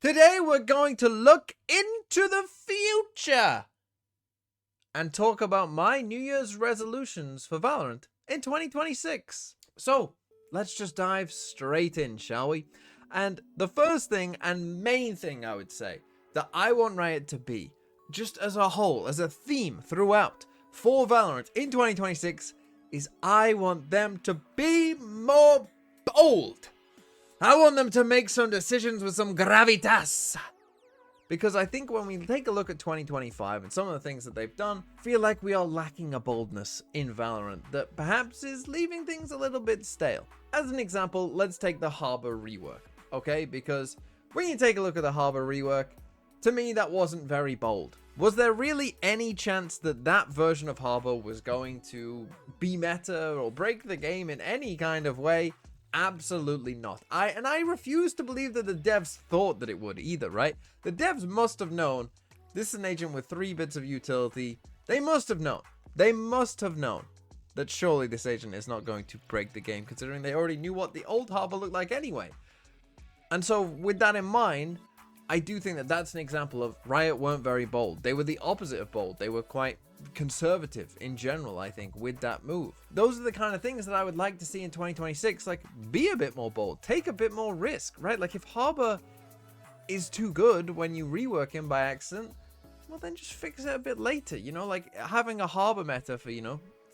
Today we're going to look into the future and talk about my New Year's resolutions for Valorant in 2026. So let's just dive straight in, shall we? And the first thing and main thing I would say that I want Riot to be, just as a whole, as a theme throughout for Valorant in 2026, is I want them to be more bold. I want them to make some decisions with some gravitas. Because I think when we take a look at 2025 and some of the things that they've done, feel like we are lacking a boldness in Valorant that perhaps is leaving things a little bit stale. As an example, let's take the Harbor rework, okay? Because when you take a look at the Harbor rework, to me that wasn't very bold. Was there really any chance that that version of Harbor was going to be meta or break the game in any kind of way? Absolutely not. I refuse to believe that the devs thought that it would either, right? The devs must have known this is an agent with 3 bits of utility. They must have known. They must have known that surely this agent is not going to break the game, considering they already knew what the old Harbor looked like anyway. And so with that in mind, I do think that that's an example of Riot weren't very bold. They were the opposite of bold. They were quite conservative in general, I think, with that move. Those are the kind of things that I would like to see in 2026. Like, be a bit more bold. Take a bit more risk, right? Like, if Harbor is too good when you rework him by accident, well, then just fix it a bit later, you know? Like, having a Harbor meta for,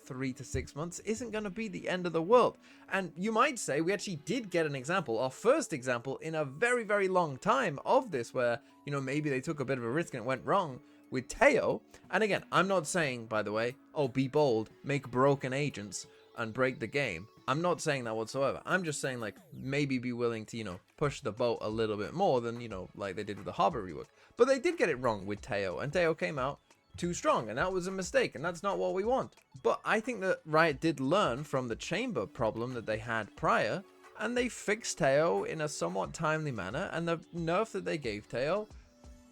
3 to 6 months isn't going to be the end of the world. And you might say we actually did get an example, our first example in a very, very long time of this, where, maybe they took a bit of a risk and it went wrong with Teo. And again, I'm not saying, by the way, oh, be bold, make broken agents and break the game. I'm not saying that whatsoever. I'm just saying, like, maybe be willing to, push the boat a little bit more than, like they did with the Harbor rework. But they did get it wrong with Teo, and Teo came out too strong, and that was a mistake, and that's not what we want. But I think that Riot did learn from the chamber problem that they had prior, and they fixed Teo in a somewhat timely manner, and the nerf that they gave Teo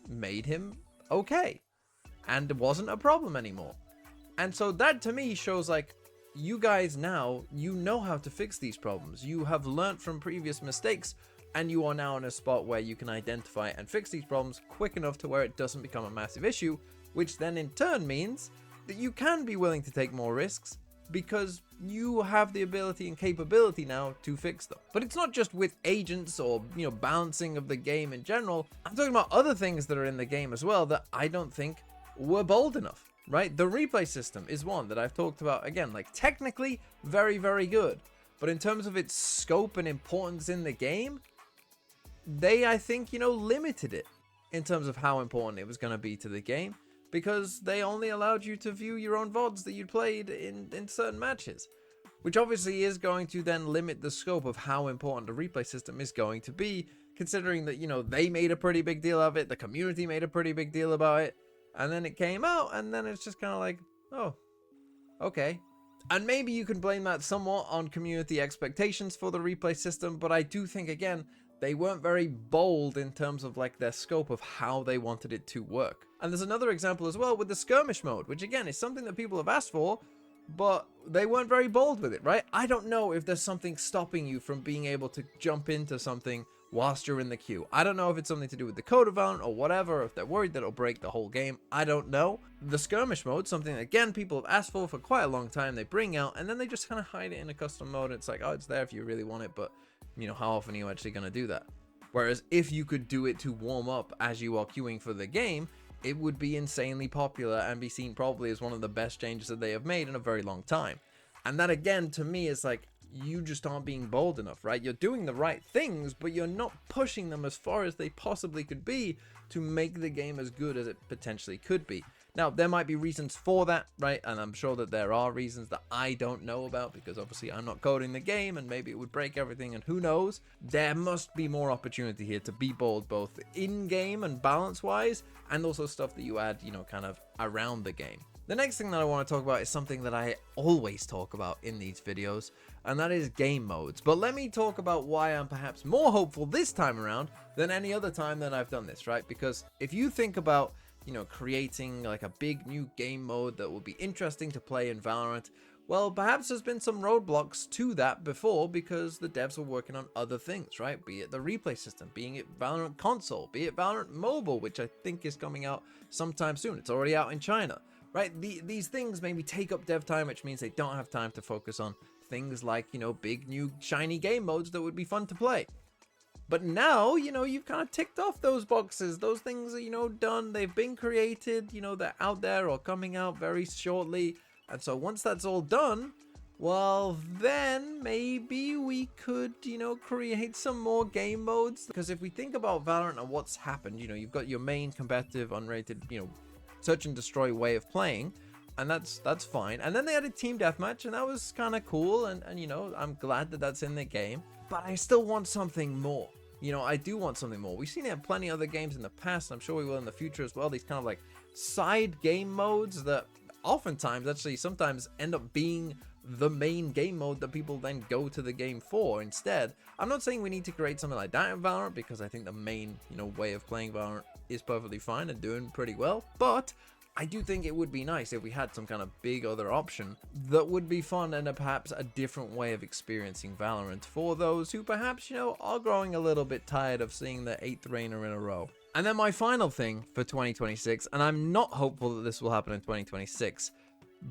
made him okay, and it wasn't a problem anymore. And so that to me shows, like, you guys now, you know how to fix these problems. You have learned from previous mistakes, and you are now in a spot where you can identify and fix these problems quick enough to where it doesn't become a massive issue, which then in turn means that you can be willing to take more risks because you have the ability and capability now to fix them. But it's not just with agents or, balancing of the game in general. I'm talking about other things that are in the game as well that I don't think were bold enough, right? The replay system is one that I've talked about, again, like technically very, very good. But in terms of its scope and importance in the game, they, I think, limited it in terms of how important it was going to be to the game, because they only allowed you to view your own VODs that you played in certain matches, which obviously is going to then limit the scope of how important the replay system is going to be, considering that, they made a pretty big deal of it, the community made a pretty big deal about it, and then it came out, and then it's just kind of like, oh, okay. And maybe you can blame that somewhat on community expectations for the replay system, but I do think, again, they weren't very bold in terms of like their scope of how they wanted it to work. And there's another example as well with the skirmish mode, which again is something that people have asked for, but they weren't very bold with it, right? I don't know if there's something stopping you from being able to jump into something whilst you're in the queue. I don't know if it's something to do with the code of Valorant or whatever, or if they're worried that it'll break the whole game. I don't know. The skirmish mode, something that, again, people have asked for quite a long time, they bring out, and then they just kind of hide it in a custom mode. It's like, oh, it's there if you really want it, but how often are you actually going to do that? Whereas if you could do it to warm up as you are queuing for the game, it would be insanely popular and be seen probably as one of the best changes that they have made in a very long time. And that, again, to me is like, you just aren't being bold enough, right? You're doing the right things, but you're not pushing them as far as they possibly could be to make the game as good as it potentially could be. Now, there might be reasons for that, right? And I'm sure that there are reasons that I don't know about, because obviously I'm not coding the game and maybe it would break everything, and who knows? There must be more opportunity here to be bold, both in-game and balance-wise, and also stuff that you add, kind of around the game. The next thing that I want to talk about is something that I always talk about in these videos, and that is game modes. But let me talk about why I'm perhaps more hopeful this time around than any other time that I've done this, right? Because if you think about creating like a big new game mode that will be interesting to play in Valorant, Well, perhaps there's been some roadblocks to that before because the devs were working on other things, right? Be it the replay system, be it Valorant console, be it Valorant mobile, which I think is coming out sometime soon. It's already out in China, right? These things maybe take up dev time, which means they don't have time to focus on things like, you know, big new shiny game modes that would be fun to play. But now, you know, you've kind of ticked off those boxes. Those things are, you know, done. They've been created, you know, they're out there or coming out very shortly. And so once that's all done, well, then maybe we could, you know, create some more game modes. Because if we think about Valorant and what's happened, you know, you've got your main competitive, unrated, you know, search and destroy way of playing. And that's fine. And then they added team deathmatch, and that was kind of cool. And, you know, I'm glad that that's in the game. But I still want something more. You know, I do want something more. We've seen it in plenty of other games in the past, and I'm sure we will in the future as well. These kind of like side game modes that oftentimes actually sometimes end up being the main game mode that people then go to the game for instead. I'm not saying we need to create something like that in Valorant, because I think the main, you know, way of playing Valorant is perfectly fine and doing pretty well, but I do think it would be nice if we had some kind of big other option that would be fun and perhaps a different way of experiencing Valorant for those who perhaps, you know, are growing a little bit tired of seeing the 8th reigner in a row. And then my final thing for 2026, and I'm not hopeful that this will happen in 2026,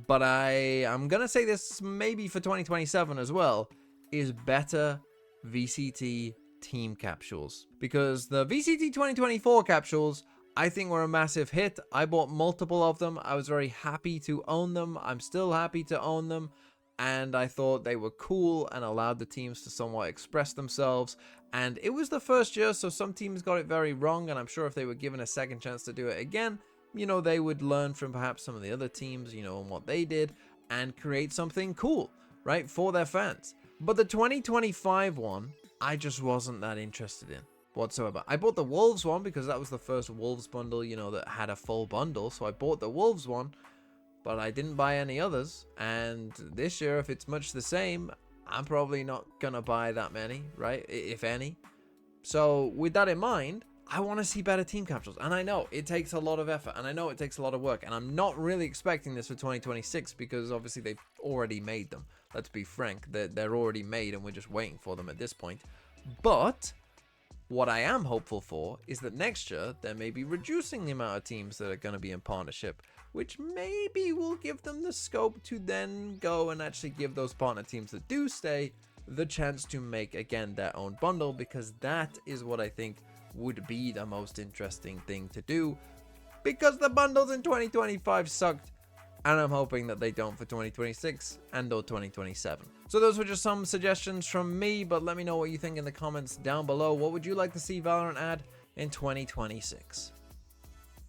but I'm gonna say this maybe for 2027 as well, is better VCT team capsules. Because the VCT 2024 capsules, I think, were a massive hit. I bought multiple of them. I was very happy to own them. I'm still happy to own them. And I thought they were cool and allowed the teams to somewhat express themselves. And it was the first year, so some teams got it very wrong. And I'm sure if they were given a second chance to do it again, you know, they would learn from perhaps some of the other teams, you know, and what they did and create something cool, right, for their fans. But the 2025 one, I just wasn't that interested in whatsoever. I bought the Wolves one because that was the first Wolves bundle, you know, that had a full bundle. So I bought the Wolves one, but I didn't buy any others. And this year, if it's much the same, I'm probably not gonna buy that many, right? If any. So with that in mind, I want to see better team capsules. And I know it takes a lot of effort, and I know it takes a lot of work, and I'm not really expecting this for 2026 because obviously they've already made them. Let's be frank, they're already made and we're just waiting for them at this point. But what I am hopeful for is that next year they may be reducing the amount of teams that are going to be in partnership, which maybe will give them the scope to then go and actually give those partner teams that do stay the chance to make again their own bundle, because that is what I think would be the most interesting thing to do, because the bundles in 2025 sucked, and I'm hoping that they don't for 2026 and or 2027. So those were just some suggestions from me, but let me know what you think in the comments down below. What would you like to see Valorant add in 2026?